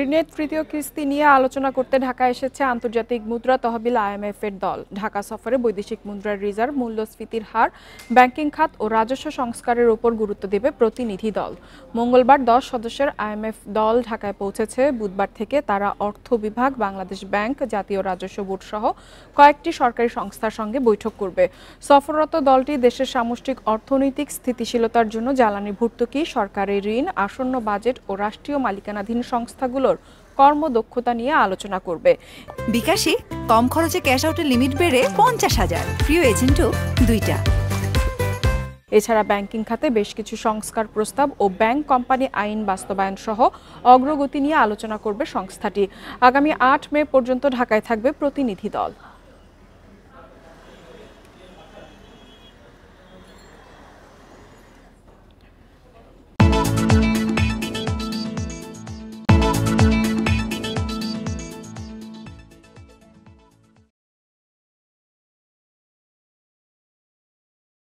ঋণের তৃতীয় কিস্তি নিয়ে আলোচনা করতে ঢাকা এসেছে আন্তর্জাতিক মুদ্রা তহবিল IMF এর দল। ঢাকা সফরে বৈদেশিক মুদ্রার রিজার্ভ, মূল্যস্ফীতির হার, ব্যাংকিং খাত ও রাজস্ব সংস্কারের উপর গুরুত্ব দেবে প্রতিনিধি দল। মঙ্গলবার 10 সদস্যের IMF দল ঢাকায় পৌঁছেছে। বুধবার থেকে তারা অর্থ বিভাগ, বাংলাদেশ ব্যাংক, জাতীয় রাজস্ব বোর্ড সহ কয়েকটি সরকারি সংস্থার সঙ্গে বৈঠক করবে। সফররত দলটি দেশের সামষ্টিক অর্থনৈতিক স্থিতিশীলতার জন্য জ্বালানি ভর্তুকি, সরকারি ঋণ, আসন্ন বাজেট ও রাষ্ট্রীয় মালিকানাধীন সংস্থাগুলোর কর্মদক্ষতা নিয়ে আলোচনা করবে। বিকাশে কম খরচে ক্যাশ আউটের লিমিট বেড়ে 50,000, প্রিয় এজেন্টও 2টা। এছাড়া ব্যাংকিং খাতে বেশ কিছু সংস্কার প্রস্তাব ও ব্যাংক কোম্পানি আইন বাস্তবায়ন সহ অগ্রগতি নিয়ে আলোচনা করবে সংস্থাটি। আগামী 8 মে পর্যন্ত ঢাকায় থাকবে প্রতিনিধি দল।